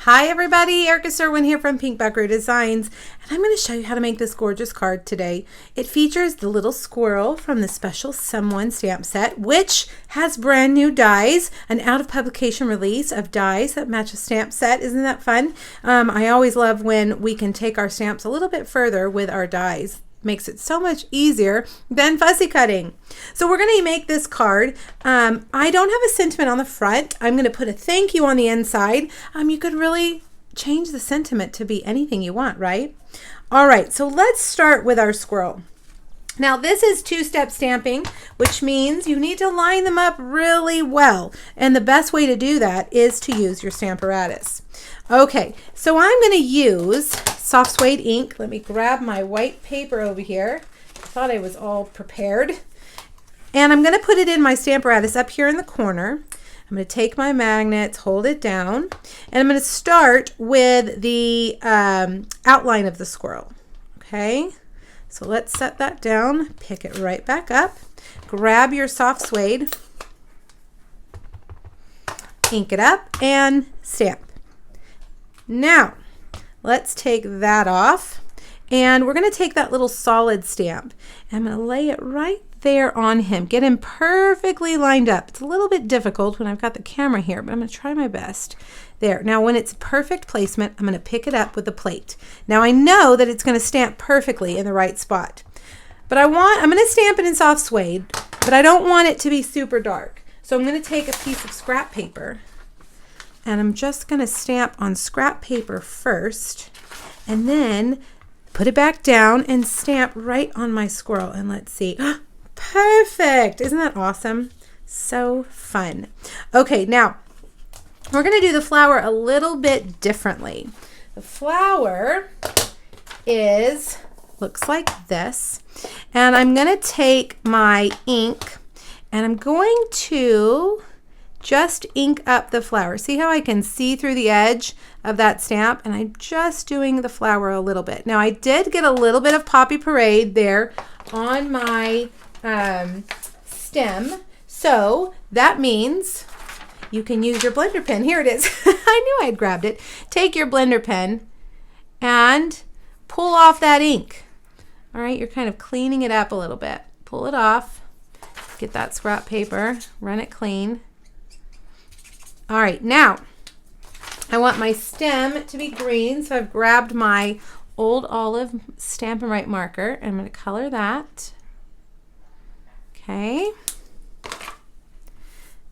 Hi everybody, Erica Serwin here from Pink Buckaroo Designs, and I'm going to show you how to make this gorgeous card today. It features the little squirrel from the special Someone stamp set, which has brand new dies, an out of publication release of dies that match a stamp set. Isn't that fun? I always love when we can take our stamps a little bit further with our dies. Makes it so much easier than fussy cutting. So we're going to make this card. I don't have a sentiment on the front. I'm going to put a thank you on the inside. You could really change the sentiment to be anything you want, right? All right, so let's start with our squirrel. Now this is two-step stamping, which means you need to line them up really well. And the best way to do that is to use your Stamparatus. Okay, so I'm going to use soft suede ink. Let me grab my white paper over here. I thought I was all prepared. And I'm going to put it in my Stamparatus up here in the corner. I'm going to take my magnets, hold it down, and I'm going to start with the outline of the squirrel. Okay, so let's set that down, pick it right back up, grab your soft suede, ink it up, and stamp. Now, let's take that off, and we're going to take that little solid stamp, and I'm going to lay it right there on him. Get him perfectly lined up. It's a little bit difficult when I've got the camera here, but I'm going to try my best. There. Now, when it's perfect placement, I'm going to pick it up with the plate. Now, I know that it's going to stamp perfectly in the right spot, but I'm going to stamp it in soft suede, but I don't want it to be super dark. So I'm going to take a piece of scrap paper, and I'm just going to stamp on scrap paper first, and then put it back down and stamp right on my squirrel. And let's see. Perfect. Isn't that awesome? So fun. Okay, now we're going to do the flower a little bit differently. The flower looks like this, and I'm going to take my ink and I'm going to just ink up the flower. See how I can see through the edge of that stamp? And I'm just doing the flower a little bit. Now I did get a little bit of Poppy Parade there on my stem, so that means you can use your blender pen. Here it is. I knew I had grabbed it. Take your blender pen and pull off that ink. All right, you're kind of cleaning it up a little bit. Pull it off. Get that scrap paper, run it clean. All right, now I want my stem to be green, so I've grabbed my Old Olive Stampin' Write marker, and I'm going to color that. Okay.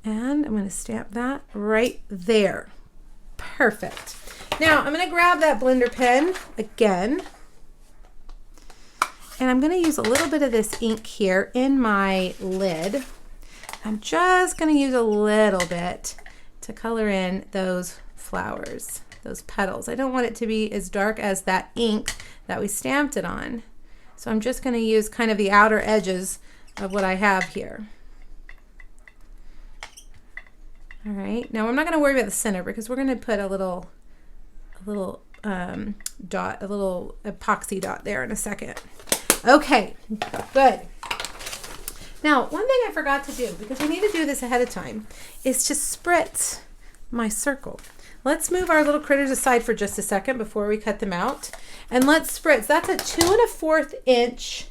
And I'm going to stamp that right there. Perfect. Now I'm going to grab that blender pen again, and I'm going to use a little bit of this ink here in my lid. I'm just going to use a little bit to color in those flowers, those petals. I don't want it to be as dark as that ink that we stamped it on. So I'm just going to use kind of the outer edges of what I have here. All right, now I'm not going to worry about the center because we're going to put a little dot, a little epoxy dot there in a second. Okay, good. Now, one thing I forgot to do, because we need to do this ahead of time, is to spritz my circle. Let's move our little critters aside for just a second before we cut them out. And let's spritz. That's a 2 1/4 inch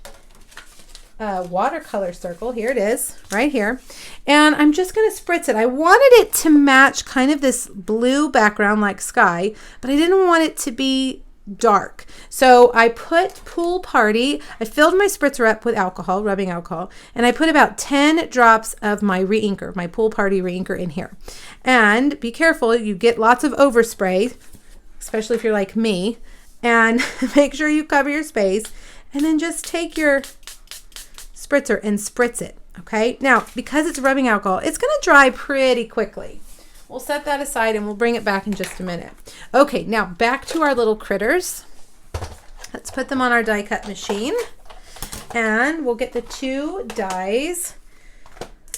watercolor circle. Here it is, right here. And I'm just going to spritz it. I wanted it to match kind of this blue background like sky, but I didn't want it to be dark. So I put Pool Party, I filled my spritzer up with alcohol, rubbing alcohol, and I put about 10 drops of my reinker, my Pool Party reinker in here. And be careful, you get lots of overspray, especially if you're like me, and make sure you cover your space, and then just take your spritzer and spritz it. Okay, now because it's rubbing alcohol, it's going to dry pretty quickly. We'll set that aside and we'll bring it back in just a minute. Okay, now back to our little critters. Let's put them on our die cut machine, and we'll get the 2 dies.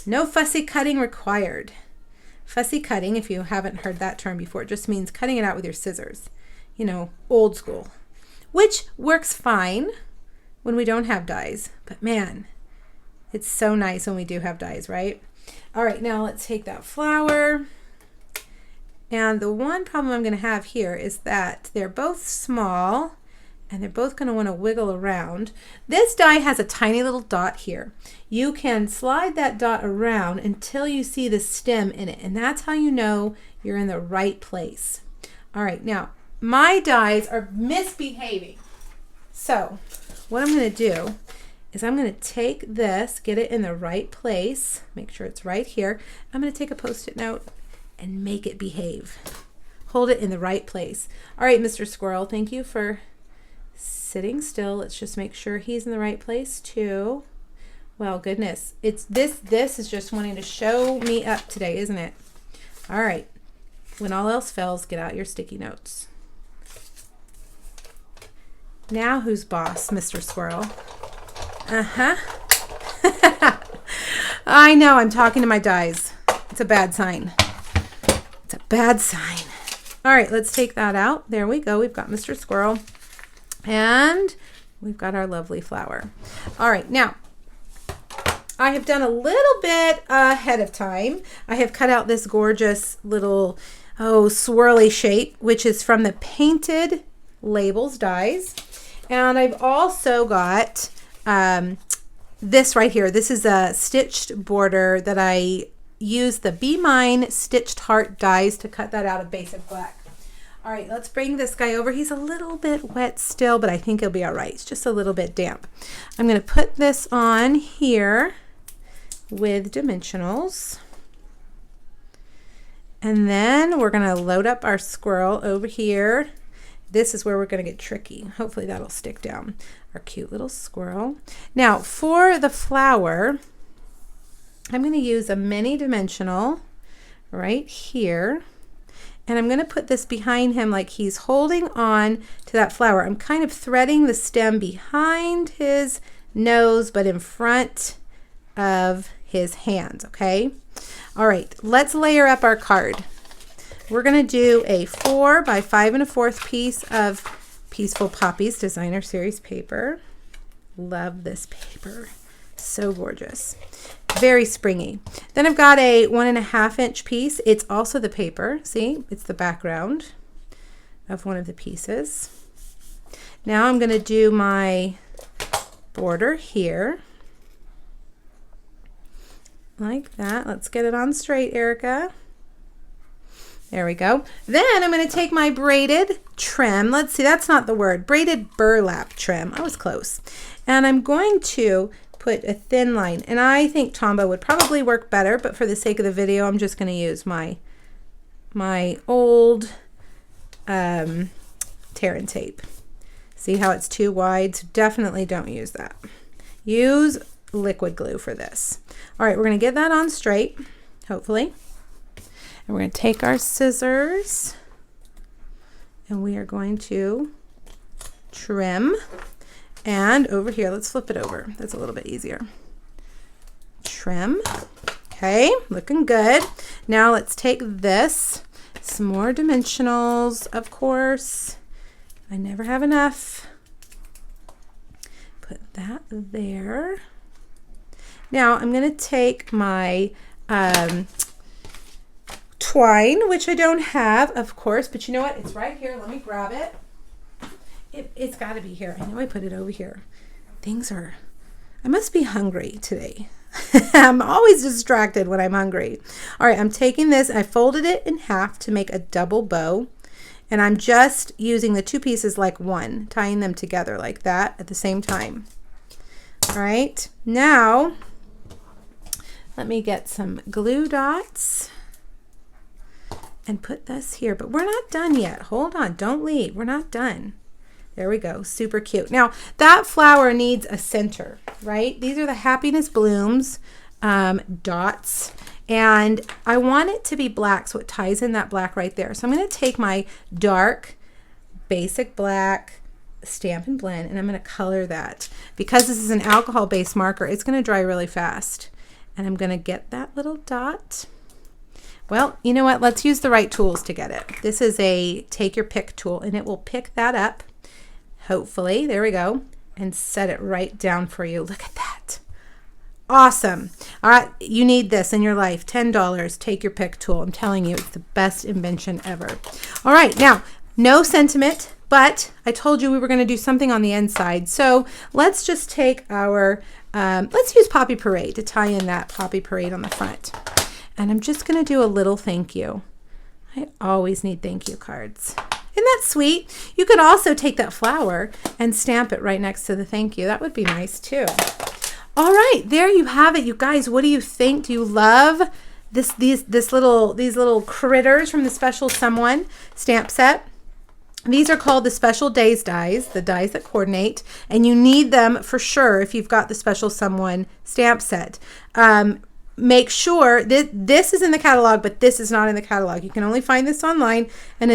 No fussy cutting required. Fussy cutting, if you haven't heard that term before, just means cutting it out with your scissors. You know, old school, which works fine when we don't have dies, but man, it's so nice when we do have dies, right? All right, now let's take that flower And the one problem I'm going to have here is that they're both small and they're both going to want to wiggle around. This die has a tiny little dot here. You can slide that dot around until you see the stem in it, and that's how you know you're in the right place. All right, now my dies are misbehaving. So what I'm going to do is I'm going to take this, get it in the right place, make sure it's right here. I'm going to take a Post-it note and make it behave. Hold it in the right place. All right, Mr. Squirrel, thank you for sitting still. Let's just make sure he's in the right place too. Well, goodness, it's this is just wanting to show me up today, isn't it? All right, when all else fails, get out your sticky notes. Now who's boss, Mr. Squirrel? I know, I'm talking to my dies. It's a bad sign. It's a bad sign. All right, let's take that out. There we go. We've got Mr. Squirrel. And we've got our lovely flower. All right, now I have done a little bit ahead of time. I have cut out this gorgeous little swirly shape, which is from the Painted Labels dies. And I've also got this right here. This is a stitched border that I used the Be Mine Stitched Heart dies to cut that out of basic black. All right, let's bring this guy over. He's a little bit wet still, but I think he'll be all right. It's just a little bit damp. I'm going to put this on here with dimensionals. And then we're going to load up our squirrel over here. This is where we're going to get tricky. Hopefully that'll stick down. Our cute little squirrel. Now for the flower, I'm going to use a mini dimensional right here. And I'm going to put this behind him like he's holding on to that flower. I'm kind of threading the stem behind his nose, but in front of his hands, okay? All right, let's layer up our card. We're going to do a 4 by 5 1/4 piece of Peaceful Poppies Designer Series paper. Love this paper. So gorgeous. Very springy. Then I've got a 1 1/2 inch piece. It's also the paper. See, it's the background of one of the pieces. Now I'm going to do my border here. Like that. Let's get it on straight, Erica. There we go. Then I'm going to take my braided trim. Let's see, that's not the word. Braided burlap trim. I was close. And I'm going to put a thin line. And I think Tombow would probably work better, but for the sake of the video, I'm just going to use my old tear and tape. See how it's too wide? So definitely don't use that. Use liquid glue for this. All right, we're going to get that on straight, hopefully. And we're going to take our scissors and we are going to trim. And over here, let's flip it over. That's a little bit easier. Trim. Okay, looking good. Now let's take this, some more dimensionals, of course. I never have enough. Put that there. Now I'm going to take my twine, which I don't have, of course, but you know what? It's right here. Let me grab it. It's got to be here. I know I put it over here. I must be hungry today. I'm always distracted when I'm hungry. All right, I'm taking this. I folded it in half to make a double bow. And I'm just using the two pieces like one, tying them together like that at the same time. All right, now let me get some glue dots and put this here. But we're not done yet. Hold on, don't leave. We're not done. There we go, super cute. Now that flower needs a center, right? These are the Happiness Blooms dots. And I want it to be black, so it ties in that black right there. So I'm going to take my dark, basic black Stampin' Blend, and I'm going to color that. Because this is an alcohol-based marker, it's going to dry really fast. And I'm going to get that little dot. Well, you know what? Let's use the right tools to get it. This is a take your pick tool, and it will pick that up, hopefully. There we go. And set it right down for you. Look at that. Awesome. All right, you need this in your life. $10. Take your pick tool. I'm telling you, it's the best invention ever. All right, now, no sentiment, but I told you we were going to do something on the inside. So let's just take our, let's use Poppy Parade to tie in that Poppy Parade on the front. And I'm just going to do a little thank you. I always need thank you cards. Isn't that sweet? You could also take that flower and stamp it right next to the thank you. That would be nice too. All right, there you have it, you guys. What do you think? Do you love these little critters from the Special Someone stamp set? These are called the Special Days dies, the dies that coordinate, and you need them for sure if you've got the Special Someone stamp set. Make sure that this is in the catalog, but this is not in the catalog. You can only find this online and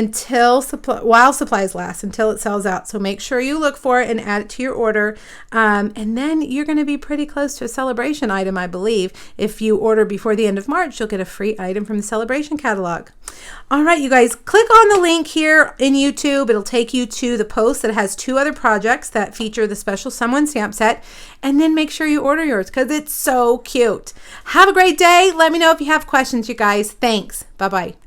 while supplies last, until it sells out. So make sure you look for it and add it to your order. And then you're going to be pretty close to a celebration item, I believe. If you order before the end of March, you'll get a free item from the celebration catalog. All right, you guys, click on the link here in YouTube. It'll take you to the post that has 2 other projects that feature the Special Someone stamp set. And then make sure you order yours because it's so cute. Have a great day. Let me know if you have questions, you guys. Thanks. Bye-bye.